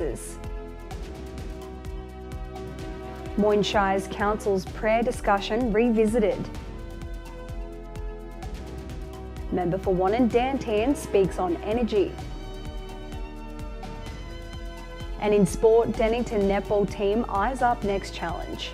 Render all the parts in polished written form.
services. Moyne Shires Council's prayer discussion revisited. Member for Warrnambool Dan Tan speaks on energy. And in sport, Dennington netball team eyes up next challenge.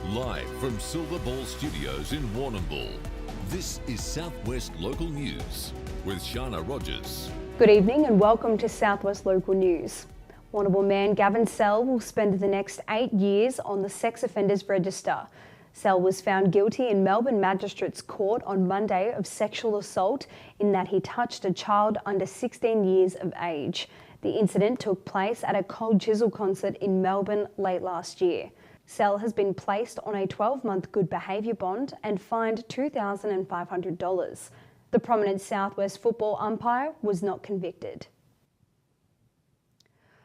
Live from Silver Ball Studios in Warrnambool, this is Southwest Local News with Sharna Rogers. Good evening and welcome to Southwest Local News. Warrnambool man Gavin Sell will spend the next 8 years on the sex offenders register. Sell was found guilty in Melbourne Magistrates Court on Monday of sexual assault in that he touched a child under 16 years of age. The incident took place at a Cold Chisel concert in Melbourne late last year. Sell has been placed on a 12-month good behaviour bond and fined $2,500. The prominent Southwest football umpire was not convicted.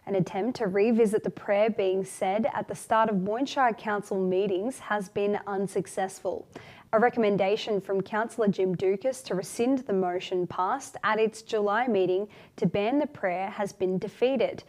An attempt to revisit the prayer being said at the start of Moyne Shire Council meetings has been unsuccessful. A recommendation from Councillor Jim Dukas to rescind the motion passed at its July meeting to ban the prayer has been defeated.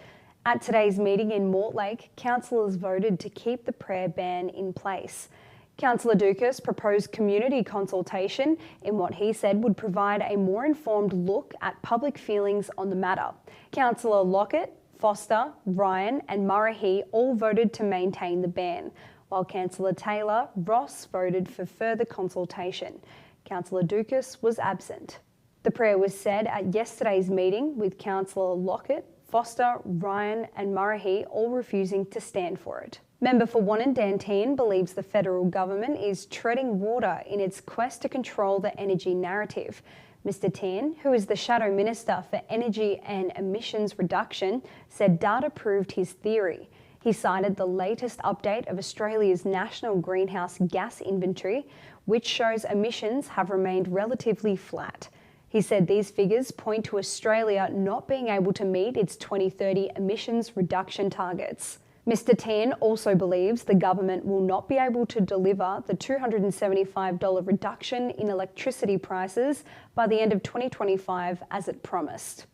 At today's meeting in Mortlake, councillors voted to keep the prayer ban in place. Councillor Dukas proposed community consultation in what he said would provide a more informed look at public feelings on the matter. Councillor Lockett, Foster, Ryan and Murray all voted to maintain the ban, while Councillor Taylor, Ross voted for further consultation. Councillor Dukas was absent. The prayer was said at yesterday's meeting with Councillor Lockett, Foster, Ryan and Murray all refusing to stand for it. Member for Warrnambool Dan Tan believes the federal government is treading water in its quest to control the energy narrative. Mr Tan, who is the Shadow Minister for Energy and Emissions Reduction, said data proved his theory. He cited the latest update of Australia's national greenhouse gas inventory, which shows emissions have remained relatively flat. He said these figures point to Australia not being able to meet its 2030 emissions reduction targets. Mr Tan also believes the government will not be able to deliver the $275 reduction in electricity prices by the end of 2025 as it promised.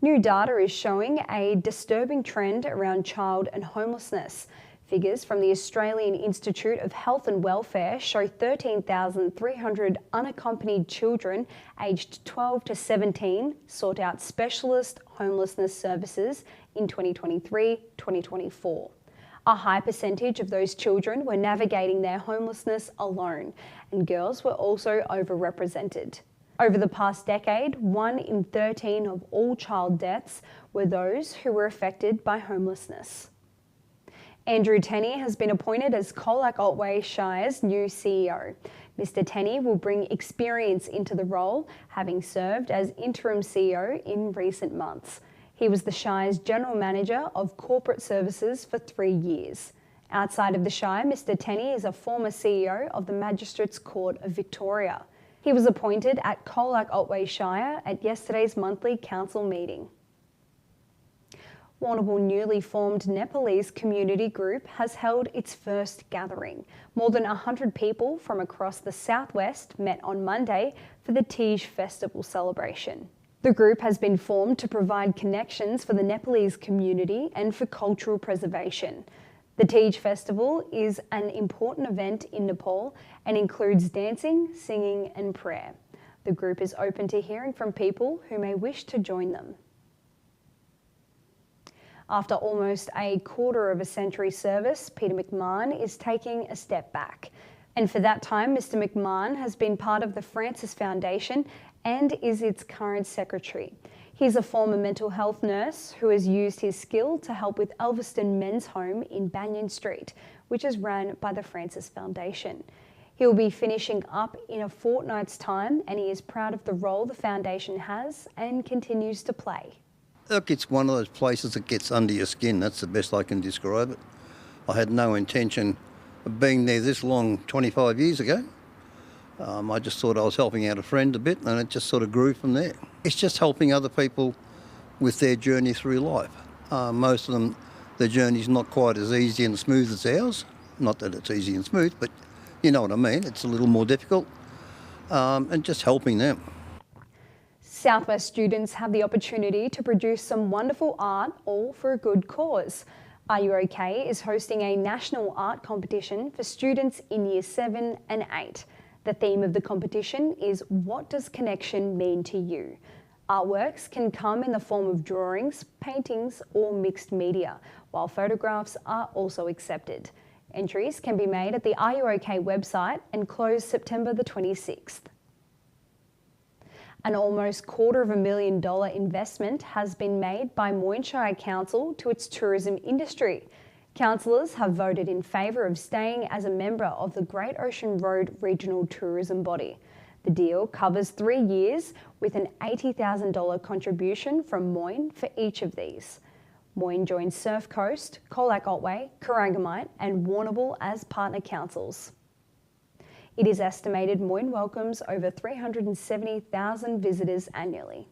New data is showing a disturbing trend around child and homelessness. Figures from the Australian Institute of Health and Welfare show 13,300 unaccompanied children aged 12 to 17 sought out specialist homelessness services in 2023-2024. A high percentage of those children were navigating their homelessness alone, and girls were also overrepresented. Over the past decade, 1 in 13 of all child deaths were those who were affected by homelessness. Andrew Tenney has been appointed as Colac-Otway Shire's new CEO. Mr Tenney will bring experience into the role, having served as interim CEO in recent months. He was the Shire's General Manager of Corporate Services for 3 years. Outside of the Shire, Mr Tenney is a former CEO of the Magistrates Court of Victoria. He was appointed at Colac-Otway Shire at yesterday's monthly council meeting. Warrnambool newly formed Nepalese community group has held its first gathering. More than 100 people from across the southwest met on Monday for the Tej Festival celebration. The group has been formed to provide connections for the Nepalese community and for cultural preservation. The Tej Festival is an important event in Nepal and includes dancing, singing and prayer. The group is open to hearing from people who may wish to join them. After almost a quarter of a century service, Peter McMahon is taking a step back. And for that time, Mr McMahon has been part of the Francis Foundation and is its current secretary. He's a former mental health nurse who has used his skill to help with Elverston Men's Home in Banyan Street, which is run by the Francis Foundation. He'll be finishing up in a fortnight's time, and he is proud of the role the foundation has and continues to play. Look, it's one of those places that gets under your skin. That's the best I can describe it. I had no intention of being there this long 25 years ago. I just thought I was helping out a friend a bit, and it just sort of grew from there. It's just helping other people with their journey through life. Most of them, their journey's not quite as easy and smooth as ours. Not that it's easy and smooth, but you know what I mean. It's a little more difficult, and just helping them. Southwest students have the opportunity to produce some wonderful art, all for a good cause. Are You OK is hosting a national art competition for students in Year 7 and 8. The theme of the competition is What Does Connection Mean to You? Artworks can come in the form of drawings, paintings or mixed media, while photographs are also accepted. Entries can be made at the Are You OK website and close September the 26th. An almost $250,000 investment has been made by Warrnambool Council to its tourism industry. Councillors have voted in favour of staying as a member of the Great Ocean Road Regional Tourism Body. The deal covers 3 years with an $80,000 contribution from Moyne for each of these. Moyne joins Surf Coast, Colac Otway, Corangamite and Warrnambool as partner councils. It is estimated Moyne welcomes over 370,000 visitors annually.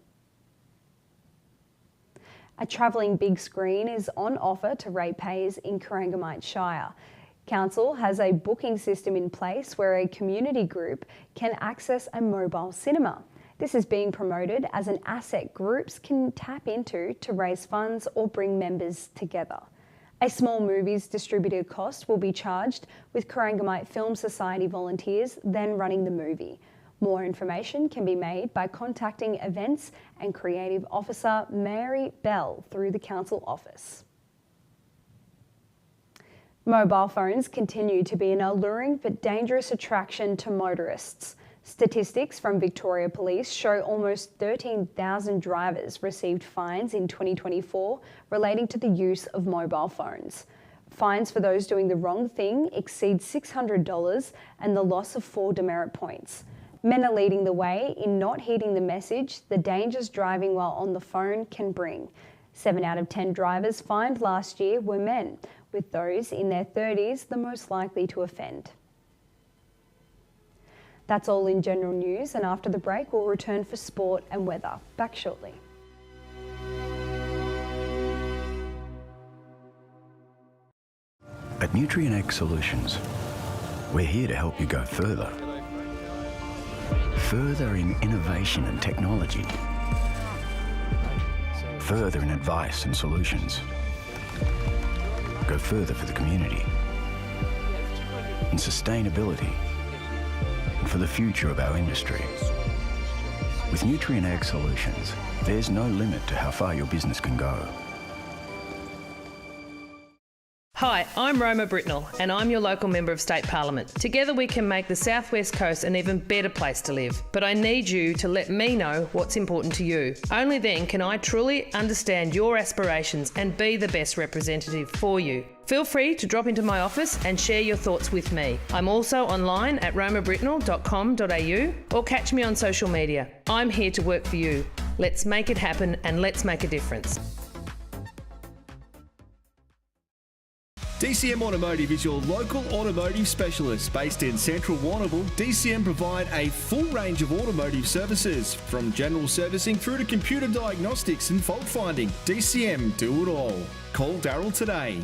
A travelling big screen is on offer to ratepayers in Corangamite Shire. Council has a booking system in place where a community group can access a mobile cinema. This is being promoted as an asset groups can tap into to raise funds or bring members together. A small movies distributor cost will be charged, with Corangamite Film Society volunteers then running the movie. More information can be made by contacting Events and Creative Officer Mary Bell through the Council office. Mobile phones continue to be an alluring but dangerous attraction to motorists. Statistics from Victoria Police show almost 13,000 drivers received fines in 2024 relating to the use of mobile phones. Fines for those doing the wrong thing exceed $600 and the loss of 4 demerit points. Men are leading the way in not heeding the message the dangers driving while on the phone can bring. 7 out of 10 drivers fined last year were men, with those in their 30s the most likely to offend. That's all in general news, and after the break we'll return for sport and weather. Back shortly. At Nutrient Ag Solutions, we're here to help you go further. Further in innovation and technology. Further in advice and solutions. Go further for the community. In sustainability. And for the future of our industry. With Nutrient Ag Solutions, there's no limit to how far your business can go. Hi, I'm Roma Britnell and I'm your local Member of State Parliament. Together we can make the South West Coast an even better place to live. But I need you to let me know what's important to you. Only then can I truly understand your aspirations and be the best representative for you. Feel free to drop into my office and share your thoughts with me. I'm also online at romabritnell.com.au or catch me on social media. I'm here to work for you. Let's make it happen and let's make a difference. DCM Automotive is your local automotive specialist. Based in central Warrnambool, DCM provide a full range of automotive services, from general servicing through to computer diagnostics and fault finding. DCM do it all. Call Daryl today.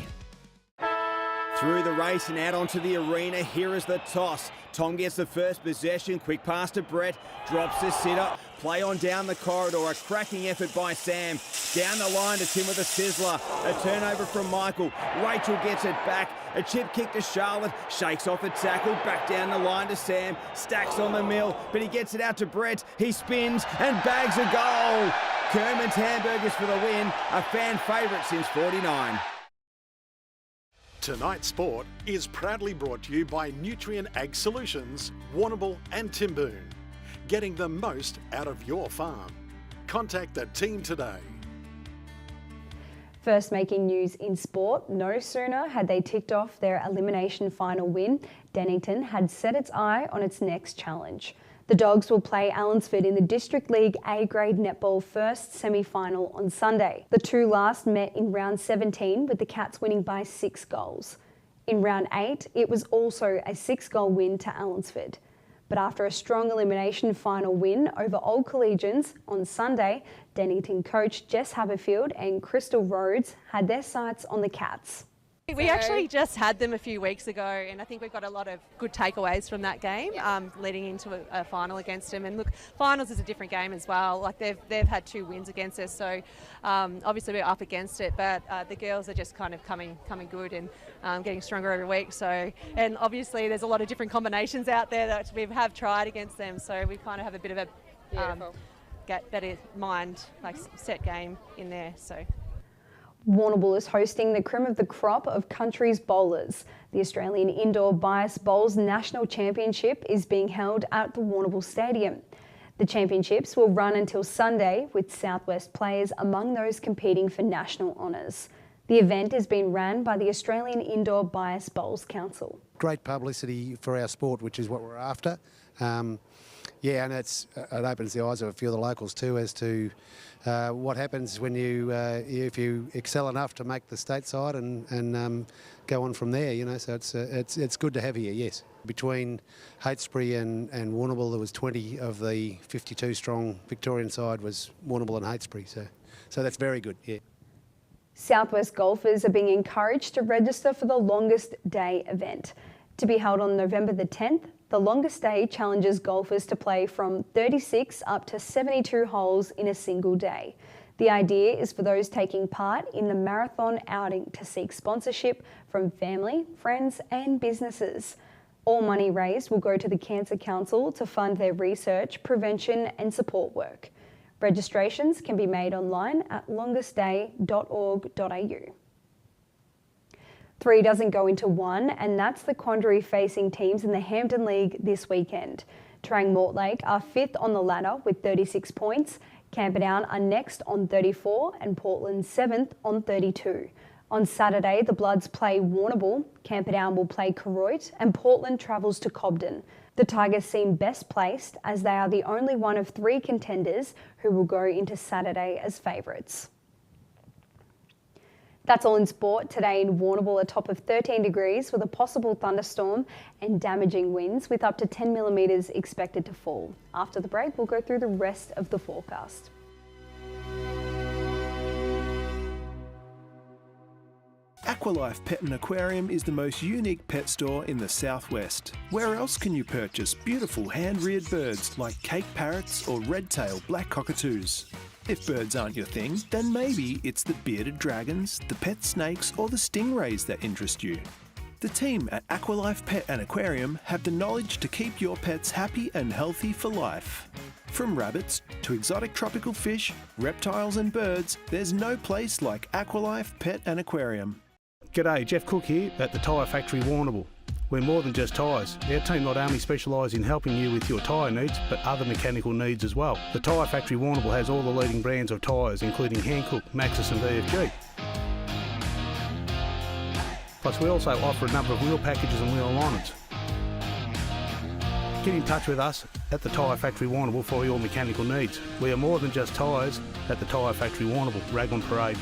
Through the race and out onto the arena, here is the toss. Tom gets the first possession, quick pass to Brett, drops the sitter, play on down the corridor, a cracking effort by Sam. Down the line to Tim with a sizzler, a turnover from Michael. Rachel gets it back, a chip kick to Charlotte, shakes off a tackle, back down the line to Sam, stacks on the mill, but he gets it out to Brett, he spins and bags a goal. Kerman's Hamburgers for the win, a fan favourite since 49. Tonight's sport is proudly brought to you by Nutrient Ag Solutions, Warrnambool and Timboon. Getting the most out of your farm. Contact the team today. First making news in sport, no sooner had they ticked off their elimination final win, Dennington had set its eye on its next challenge. The Dogs will play Allensford in the District League A-grade netball first semi-final on Sunday. The two last met in round 17 with the Cats winning by 6 goals. In round 8, it was also a 6-goal win to Allensford. But after a strong elimination final win over Old Collegians on Sunday, Dennington coach Jess Haberfield and Crystal Rhodes had their sights on the Cats. We actually just had them a few weeks ago, and I think we've got a lot of good takeaways from that game, leading into a final against them. And look, finals is a different game as well. Like they've had 2 wins against us, so obviously we're up against it. But the girls are just kind of coming good and getting stronger every week. So, and obviously there's a lot of different combinations out there that we have tried against them. So we kind of have a bit of a get better mind, like set game in there. So. Warrnambool is hosting the cream of the crop of country's bowlers. The Australian Indoor Bias Bowls National Championship is being held at the Warrnambool Stadium. The championships will run until Sunday, with Southwest players among those competing for national honours. The event is being run by the Australian Indoor Bias Bowls Council. Great publicity for our sport, which is what we're after. And it opens the eyes of a few of the locals too as to what happens when if you excel enough to make the state side and go on from there. So it's good to have here. Yes, between Heytesbury and Warrnambool, there was 20 of the 52 strong Victorian side was Warrnambool and Heytesbury. So that's very good. Yeah. Southwest golfers are being encouraged to register for the Longest Day event. To be held on November the 10th, the Longest Day challenges golfers to play from 36 up to 72 holes in a single day. The idea is for those taking part in the marathon outing to seek sponsorship from family, friends and businesses. All money raised will go to the Cancer Council to fund their research, prevention and support work. Registrations can be made online at longestday.org.au. 3 doesn't go into 1, and that's the Quandary facing teams in the Hampden League this weekend. Terang Mortlake are 5th on the ladder with 36 points, Camperdown are next on 34 and Portland 7th on 32. On Saturday, the Bloods play Warrnambool, Camperdown will play Koroit and Portland travels to Cobden. The Tigers seem best placed as they are the only one of 3 contenders who will go into Saturday as favourites. That's all in sport. Today in Warrnambool, a top of 13 degrees with a possible thunderstorm and damaging winds with up to 10 millimetres expected to fall. After the break, we'll go through the rest of the forecast. Aqualife Pet and Aquarium is the most unique pet store in the southwest. Where else can you purchase beautiful hand-reared birds like cake parrots or red-tailed black cockatoos? If birds aren't your thing, then maybe it's the bearded dragons, the pet snakes or the stingrays that interest you. The team at Aqualife Pet and Aquarium have the knowledge to keep your pets happy and healthy for life. From rabbits to exotic tropical fish, reptiles and birds, there's no place like Aqualife Pet and Aquarium. G'day, Jeff Cook here at the Tyre Factory Warrnambool. We're more than just tyres. Our team not only specialise in helping you with your tyre needs, but other mechanical needs as well. The Tyre Factory Warrnambool has all the leading brands of tyres, including Hankook, Maxxis and VFG. Plus we also offer a number of wheel packages and wheel alignments. Get in touch with us at the Tyre Factory Warrnambool for your mechanical needs. We are more than just tyres at the Tyre Factory Warrnambool, Raglan Parade.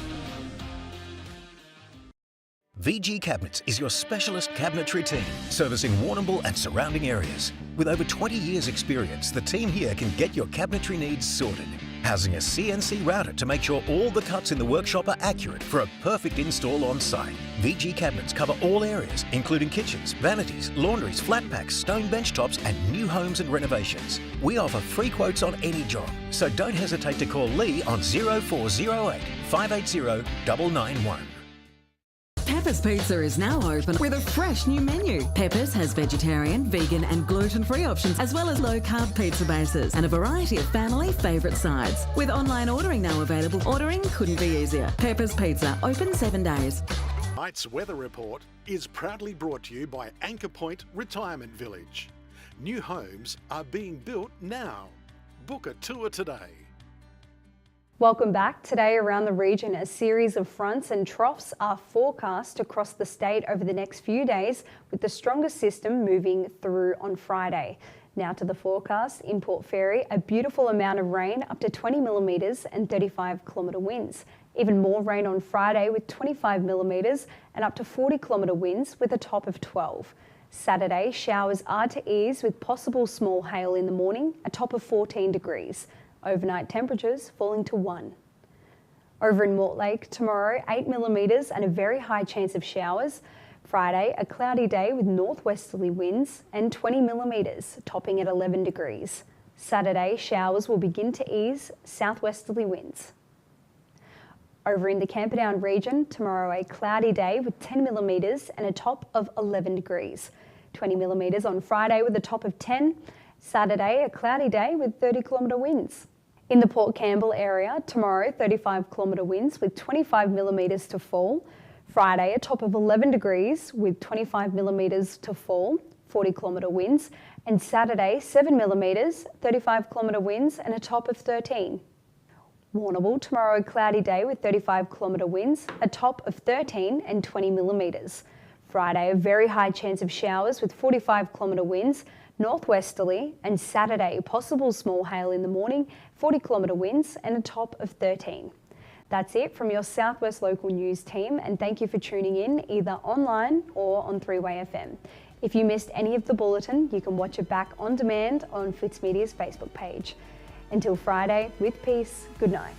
VG Cabinets is your specialist cabinetry team, servicing Warrnambool and surrounding areas. With over 20 years experience, the team here can get your cabinetry needs sorted. Housing a CNC router to make sure all the cuts in the workshop are accurate for a perfect install on site. VG Cabinets cover all areas, including kitchens, vanities, laundries, flat packs, stone bench tops and new homes and renovations. We offer free quotes on any job, so don't hesitate to call Lee on 0408 580 991. Pepper's Pizza is now open with a fresh new menu. Pepper's has vegetarian, vegan and gluten-free options as well as low-carb pizza bases and a variety of family favourite sides. With online ordering now available, ordering couldn't be easier. Pepper's Pizza, open 7 days. Tonight's weather report is proudly brought to you by Anchor Point Retirement Village. New homes are being built now. Book a tour today. Welcome back. Today around the region, a series of fronts and troughs are forecast across the state over the next few days, with the strongest system moving through on Friday. Now to the forecast. In Port Fairy, a beautiful amount of rain, up to 20 millimetres and 35-kilometre winds. Even more rain on Friday with 25 millimetres and up to 40-kilometre winds with a top of 12. Saturday, showers are to ease with possible small hail in the morning, a top of 14 degrees. Overnight temperatures falling to 1. Over in Mortlake, tomorrow 8 millimetres and a very high chance of showers. Friday, a cloudy day with northwesterly winds and 20 millimetres, topping at 11 degrees. Saturday, showers will begin to ease, southwesterly winds. Over in the Camperdown region, tomorrow a cloudy day with 10 millimetres and a top of 11 degrees. 20 millimetres on Friday with a top of 10. Saturday, a cloudy day with 30-kilometre winds. In the Port Campbell area, tomorrow 35-kilometre winds with 25 millimetres to fall. Friday, a top of 11 degrees with 25 millimetres to fall, 40-kilometre winds. And Saturday, 7 millimetres, 35-kilometre winds and a top of 13. Warrnambool, tomorrow a cloudy day with 35-kilometre winds, a top of 13 and 20 millimetres. Friday, a very high chance of showers with 45-kilometre winds, northwesterly, and Saturday, possible small hail in the morning, 40-kilometre winds and a top of 13. That's it from your Southwest Local News team, and thank you for tuning in either online or on 3-Way FM. If you missed any of the bulletin, you can watch it back on demand on Fitzmedia's Facebook page. Until Friday, with peace, good night.